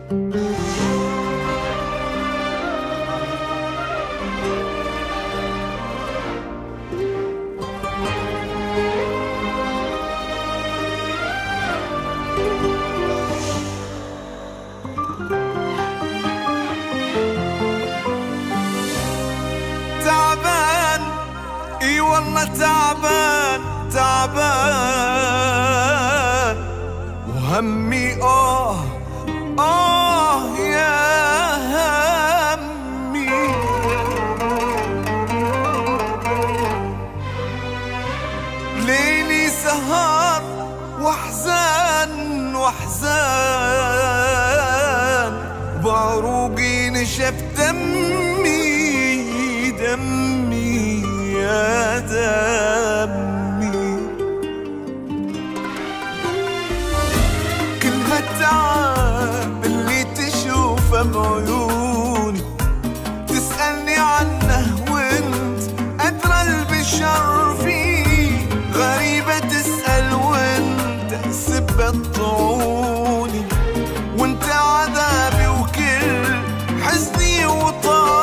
تعبان اي والله تعبان تعبان، وهمي يا همي. ليلي سهر واحزان واحزان، بعروقي نشف دمي دمي يا دمي. كل هالتعب اللي تشوفه بعيوني، تسألني عنه وانت أدرى البشر فيه. غريبة تسأل وانت سبة طعوني، وانت عذابي وكل حزني وطاري.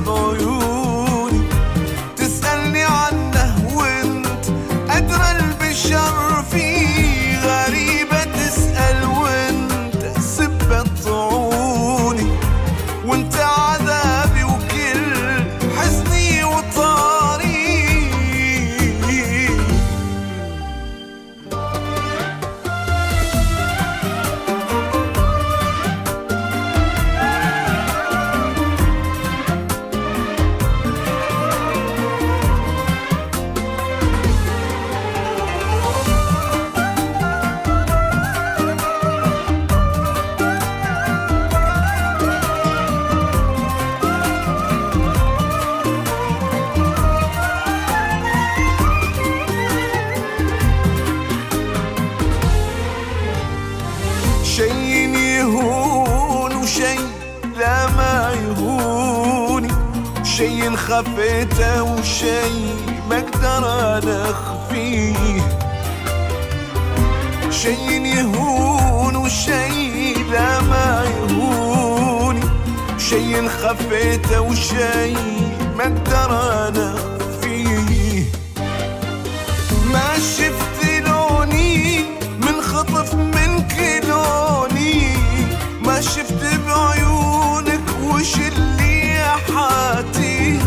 بعيوني تسألني عنه وانت أدرى البشر فيه. غريبة تسأل وانت سبة طعوني، وانت عذابي وكل حزني وطاري. شي يهون وشي لا ما يهوني، شي انخفيته وشي ما اقدر انا اخفيه. شي يهون وشي لا ما يهوني، شي انخفيته وشي ما اقدر انا اخفيه. ما شفت لوني من خطف منك لوني، ما شفت بعيونك وش اللي حاتي.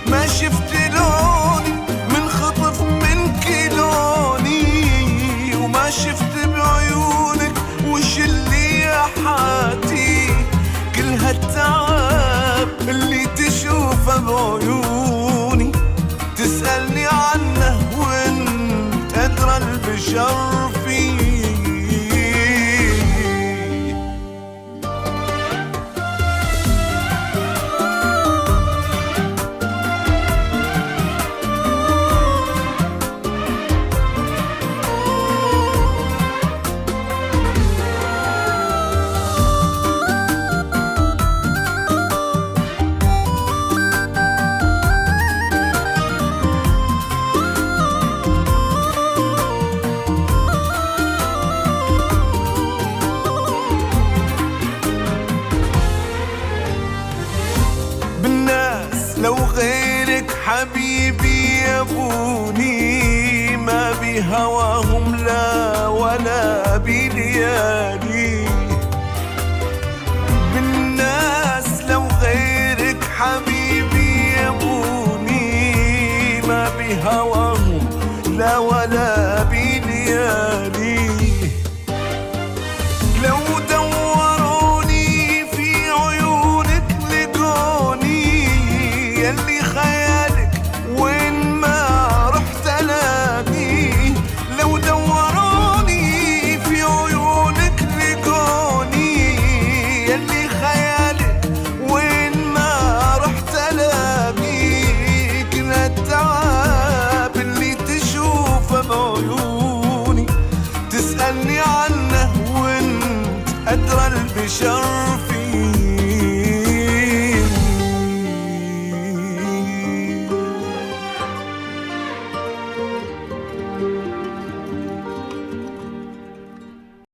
ما شفت لوني من خطف منك لوني، وما شفت بعيونك وش اللي حاتي. كل هالتعب اللي تشوفه بعيوني، تسألني عنه وانت أدرى البشر فيه. لو غيرك حبيبي يبوني، ما بهواهم لا ولا بليالي. بالناس لو غيرك حبيبي يبوني، ما بهواهم لا ولا بليالي. لو دوروني في عيونك لقوني، يلي خيالك وين ما رحت الاقيه. لو دوروني في عيونك لقوني، يلي خيالك وين ما رحت الاقيه. كل التعب اللي تشوفه بعيوني، تسألني عنه وانت أدرى البشر